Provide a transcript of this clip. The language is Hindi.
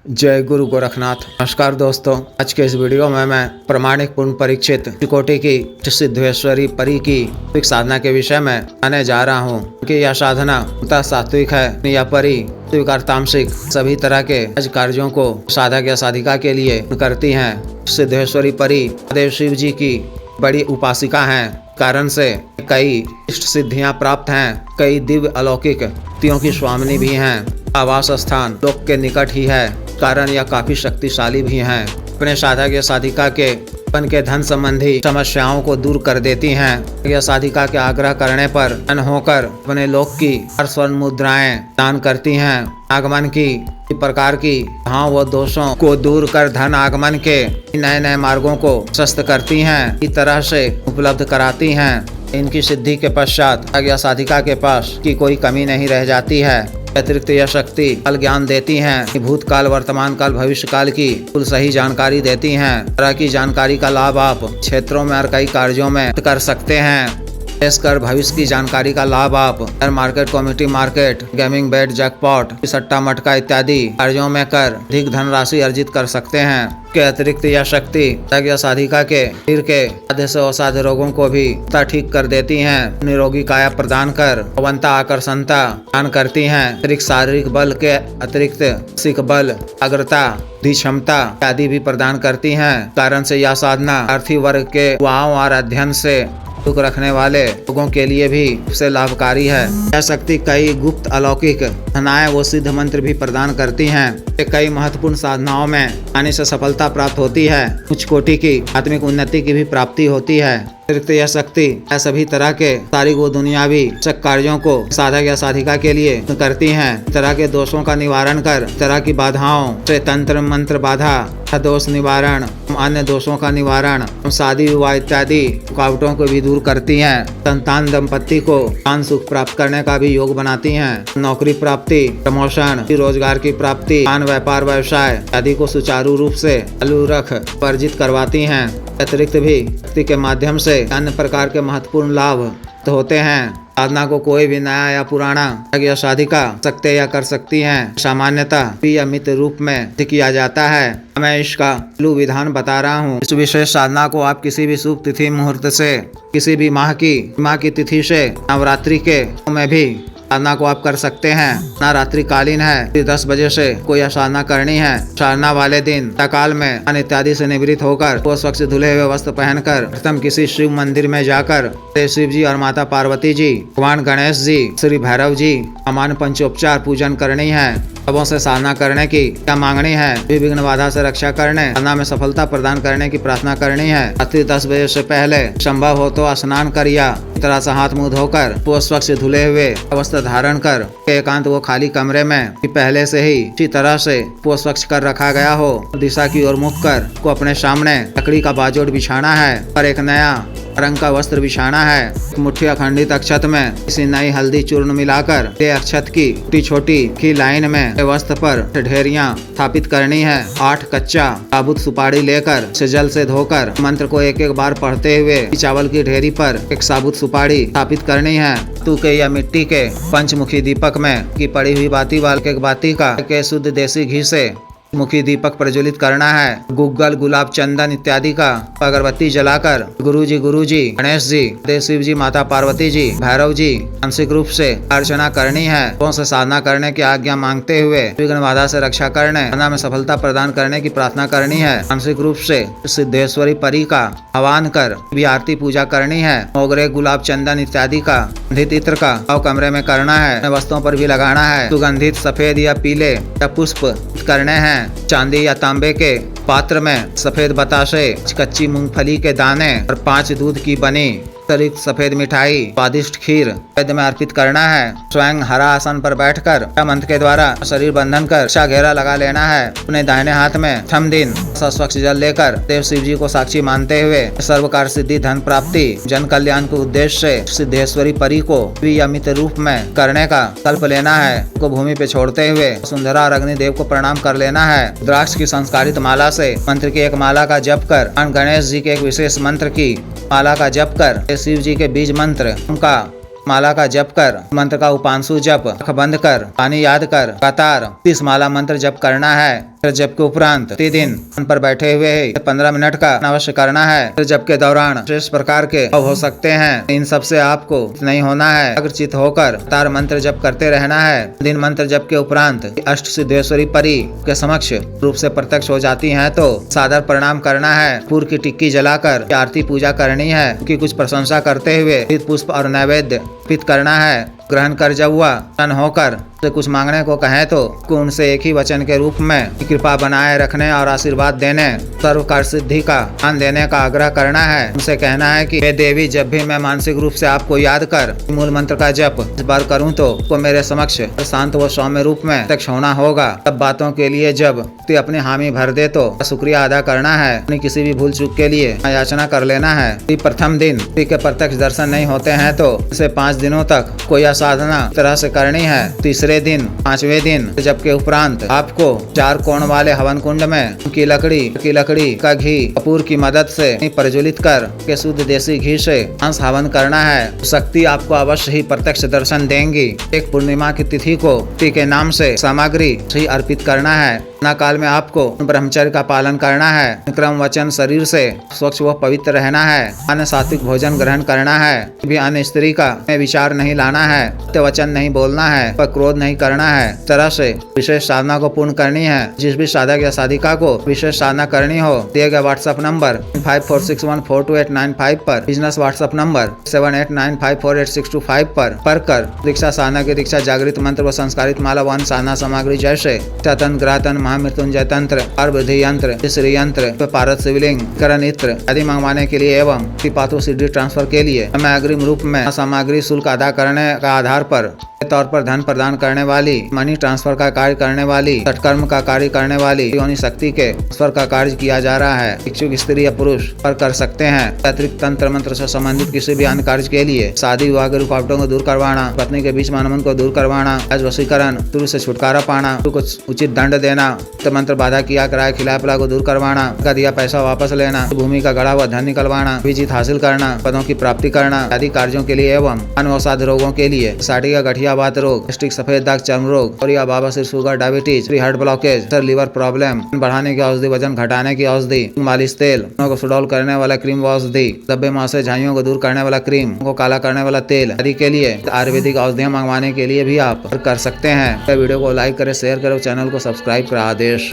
जय गुरु गोरखनाथ। नमस्कार दोस्तों, आज के इस वीडियो में मैं प्रमाणिक पूर्ण परीक्षित त्रिकोटि की सिद्धेश्वरी परी की साधना के विषय में आने जा रहा हूँ कि यह साधना सात्विक है। यह परी स्वीकार तामसिक सभी तरह के कार्यों को साधक या साधिका के लिए करती हैं। सिद्धेश्वरी परी देव शिव जी की बड़ी उपासिका हैं, कारण से कई इष्ट सिद्धियां प्राप्त हैं। कई दिव्य अलौकिक शक्तियों की स्वामिनी भी हैं। आवास स्थान लोक के निकट ही है, कारण यह काफी शक्तिशाली भी हैं। अपने साधक या साधिका के अपन के धन संबंधी समस्याओं को दूर कर देती हैं। यह साधिका के आग्रह करने पर धन होकर अपने लोक की हर स्वर्ण मुद्राएं दान करती हैं। आगमन की प्रकार की वो दोषों को दूर कर धन आगमन के नए नए मार्गों को प्रशस्त करती हैं, इस तरह से उपलब्ध कराती हैं। इनकी सिद्धि के पश्चात या साधिका के पास की कोई कमी नहीं रह जाती है। अतिरिक्त यह शक्ति फल ज्ञान देती हैं। भूतकाल, वर्तमान काल, भविष्य काल की कुल सही जानकारी देती हैं। तरह की जानकारी का लाभ आप क्षेत्रों में और कई कार्यों में कर सकते हैं। खासकर भविष्य की जानकारी का लाभ आप share market, community market, gaming, bet, jackpot, satta matka इत्यादि कार्यों में कर अधिक धनराशि अर्जित कर सकते हैं। के अतिरिक्त यह शक्ति या साधिका के शरीर के साध्य से असाध्य रोगों को भी ठीक कर देती हैं। निरोगी काया प्रदान कर पवनता, आकर्षणता दान करती हैं। अतिरिक्त शारीरिक बल के अतिरिक्त मानसिक बल, अग्रता, बुद्धि क्षमता आदि भी प्रदान करती हैं। कारण से यह साधना आर्थिक वर्ग के युवाओं और अध्ययन से दुख रखने वाले लोगों के लिए भी सबसे लाभकारी है। यह शक्ति कई गुप्त अलौकिक धनाएं व सिद्ध मंत्र भी प्रदान करती हैं। कई महत्वपूर्ण साधनाओं में आने से सफलता प्राप्त होती है। उच्च कोटि की आत्मिक उन्नति की भी प्राप्ति होती है। अतिरिक्त यह शक्ति सभी तरह के शारीरिक व दुनियावी कार्यों को साधक या साधिका के लिए करती हैं। तरह के दोषों का निवारण कर तरह की बाधाओं से तंत्र मंत्र बाधा, दोष निवारण, अन्य दोषों का निवारण, शादी विवाह इत्यादि रुकावटों को भी दूर करती हैं। संतान दंपत्ति को संतान सुख प्राप्त करने का भी योग बनाती हैं। नौकरी प्राप्ति, प्रमोशन, रोजगार की प्राप्ति, व्यापार, व्यवसाय आदि को सुचारू रूप से चालू रख अर्जित करवाती हैं। अतिरिक्त भी शक्ति के माध्यम से अन्य प्रकार के महत्वपूर्ण लाभ होते हैं। साधना को कोई भी नया या पुराना या साधिका सकते या कर सकती हैं। सामान्यतः नियमित रूप में किया जाता है। मैं इसका विधान बता रहा हूँ। इस विशेष साधना को आप किसी भी शुभ तिथि मुहूर्त से, किसी भी माह की तिथि से, नवरात्रि के में भी साधना को आप कर सकते हैं। नवरात्रि कालीन है, 10 बजे से कोई साधना करनी है। साधना वाले दिन सकाल में अन्न इत्यादि से निवृत्त होकर वो स्वच्छ धुले हुए वस्त्र पहनकर प्रथम किसी शिव मंदिर में जाकर शिव जी और माता पार्वती जी, भगवान गणेश जी, श्री भैरव जी अमान पंचोपचार पूजन करनी है। सबों से साधना करने की क्या मांगनी है, विघ्न बाधा से रक्षा करने, साधना में सफलता प्रदान करने की प्रार्थना करनी है। रात्रि 10 बजे से पहले संभव हो तो स्नान कर या इस तरह से हाथ मुंह धोकर वो स्वच्छ धुले हुए वस्त्र धारण कर एकांत वो खाली कमरे में पहले से ही इसी तरह से वो स्वच्छ कर रखा गया हो, दिशा की ओर मुख कर को अपने सामने लकड़ी का बाजोट बिछाना है और एक नया रंग का वस्त्र बिछाना है। मुट्ठी अखंडित अक्षत में किसी नई हल्दी चूर्ण मिलाकर अक्षत की छोटी की लाइन में वस्त्र पर ढेरियां स्थापित करनी है। 8 कच्चा साबुत सुपारी लेकर से जल से धोकर मंत्र को एक एक बार पढ़ते हुए चावल की ढेरी पर एक साबुत सुपारी स्थापित करनी है। तू के या मिट्टी के पंचमुखी दीपक में की पड़ी हुई बाती वाल के बाती का के शुद्ध देसी घी से मुखी दीपक प्रज्वलित करना है। गुग्गल, गुलाब, चंदन इत्यादि का अगरबत्ती जलाकर गुरु जी, गणेश जी, देव शिव जी, माता पार्वती जी, भैरव जी आंशिक रूप से अर्चना करनी है। लोगों से साधना करने की आज्ञा मांगते हुए विघ्न बाधा से रक्षा करने, साधना में सफलता प्रदान करने की प्रार्थना करनी है। आंशिक रूप से सिद्धेश्वरी परी का आह्वान कर भी आरती पूजा करनी है। मोगरे, गुलाब, चंदन इत्यादि का सुगंधित इत्र का भाव कमरे में करना है। वस्तुओं पर भी लगाना है। सुगंधित सफेद या पीले या पुष्प करने हैं। चांदी या तांबे के पात्र में सफेद बताशे, कच्ची मूंगफली के दाने और 5 दूध की बनी सफेद मिठाई, स्वादिष्ट खीर वेद में अर्पित करना है। स्वयं हरा आसन पर बैठकर मंत्र के द्वारा शरीर बंधन कर अच्छा घेरा लगा लेना है। अपने दाहिने हाथ में प्रथम दिन स्वच्छ जल लेकर देव शिव जी को साक्षी मानते हुए सर्वकार सिद्धि, धन प्राप्ति, जन कल्याण के उद्देश्य से सिद्धेश्वरी परी को नियमित रूप में करने का कल्प लेना है। को भूमि पे छोड़ते हुए सुंदरा और अग्निदेव को प्रणाम कर लेना है। द्राक्ष की संस्कारित माला से मंत्र की एक माला का जप कर, गणेश जी के एक विशेष मंत्र की माला का जप कर शिव जी के बीज मंत्र का माला का जप कर, मंत्र का उपांशु जप, आँख बंद कर, पानी याद कर, लगातार 30 माला मंत्र जप करना है। फिर जप के उपरांत प्रतिदिन पर बैठे हुए 15 मिनट का अवश्य करना है। फिर जप के दौरान विशेष प्रकार के अनुभव हो सकते हैं, इन सब से आपको नहीं होना है। अग्रचित होकर तार मंत्र जप करते रहना है। दिन मंत्र जप के उपरांत अष्ट सिद्धेश्वरी परी के समक्ष रूप से प्रत्यक्ष हो जाती हैं तो सादर प्रणाम करना है। पूर्व की टिक्की जलाकर आरती पूजा करनी है, उनकी कुछ प्रशंसा करते हुए पुष्प और नैवेद्य अर्पित करना है। ग्रहण कर जब हुआ प्रसन्न होकर से कुछ मांगने को कहे तो उनसे एक ही वचन के रूप में कृपा बनाए रखने और आशीर्वाद देने, सर्व कार्य सिद्धि का दान देने का आग्रह करना है। उनसे कहना है कि हे देवी, जब भी मैं मानसिक रूप से आपको याद कर मूल मंत्र का जप इस बार करूं तो मेरे समक्ष शांत व सौम्य रूप में प्रत्यक्ष होना होगा। तब बातों के लिए जब तू अपनी हामी भर दे तो शुक्रिया अदा करना है। अपनी किसी भी भूल चूक के लिए याचना कर लेना है। प्रथम दिन के प्रत्यक्ष दर्शन नहीं होते हैं तो इसे 5 दिनों तक कोई साधना तरह से करनी है। तीसरे दिन 5वें दिन जप के उपरांत आपको 4 कोण वाले हवन कुंड में की लकड़ी का घी कपूर की मदद से प्रज्वलित कर के शुद्ध देसी घी से अंश हवन करना है। शक्ति आपको अवश्य ही प्रत्यक्ष दर्शन देंगी। एक पूर्णिमा की तिथि को के नाम से सामग्री ही अर्पित करना है। न काल में आपको ब्रह्मचर्य का पालन करना है। क्रम वचन शरीर से स्वच्छ व पवित्र रहना है। अन्य सात्विक भोजन ग्रहण करना है। भी अन्य स्त्री का विचार नहीं लाना है। वचन नहीं बोलना है, पर क्रोध नहीं करना है। तरह से विशेष साधना को पूर्ण करनी है। जिस भी साधक या साधिका को विशेष साधना करनी हो दिए गए व्हाट्सएप नंबर 5461428995 पर, बिजनेस व्हाट्सएप नंबर 78954862 पर कर दीक्षा साधना की दीक्षा जागृत मंत्र व संस्कारित माला वन साधना सामग्री जैसे तंत्र ग्रहतन महामृत्युंजय तंत्र और विधि यंत्र श्री यंत्र पारद शिवलिंग करण इत्र आदि मंगवाने के लिए एवं पात्र सिद्धि ट्रांसफर के लिए मैं अग्रिम रूप में सामग्री शुल्क अदा करने का आधार पर तौर पर धन प्रदान करने वाली, मनी ट्रांसफर का कार्य करने वाली, सत्कर्म का कार्य करने वाली योनि शक्ति के ट्रांसफर का कार्य किया जा रहा है। इच्छुक स्त्री या पुरुष पर कर सकते हैं। अतिरिक्त तंत्र मंत्र से संबंधित किसी भी अन्य कार्य के लिए शादी विवाह के रुकावटों को दूर करवाना, पत्नी के बीच मनमन को दूर करवाना, आज वशीकरण, शुरू से छुटकारा पाना, को उचित दंड देना, मंत्र बाधा किया कराया खिला पिला को दूर करवाना, का दिया पैसा वापस लेना, भूमि का गड़ा हुआ धन निकलवाना, विजित हासिल करना, पदों की प्राप्ति करना आदि कार्यों के लिए एवं अनवसाद रोगों के लिए, साड़ी का गठिया बात रोग, गैस्ट्रिक सफेद दाग चर्म रोग और या बाबा सिर sugar diabetes, heart blockage, liver problem, बढ़ाने की औषधि, वजन घटाने की औषधि, मालिश तेल को सुडौल करने वाला क्रीम औषधि, धब्बे मासे झाइयों को दूर करने वाला क्रीम, को काला करने वाला तेल आदि के लिए आयुर्वेदिक औषधियां मंगवाने के लिए भी आप कर सकते हैं। वीडियो को लाइक करें, शेयर करें, चैनल को सब्सक्राइब करें। आदेश।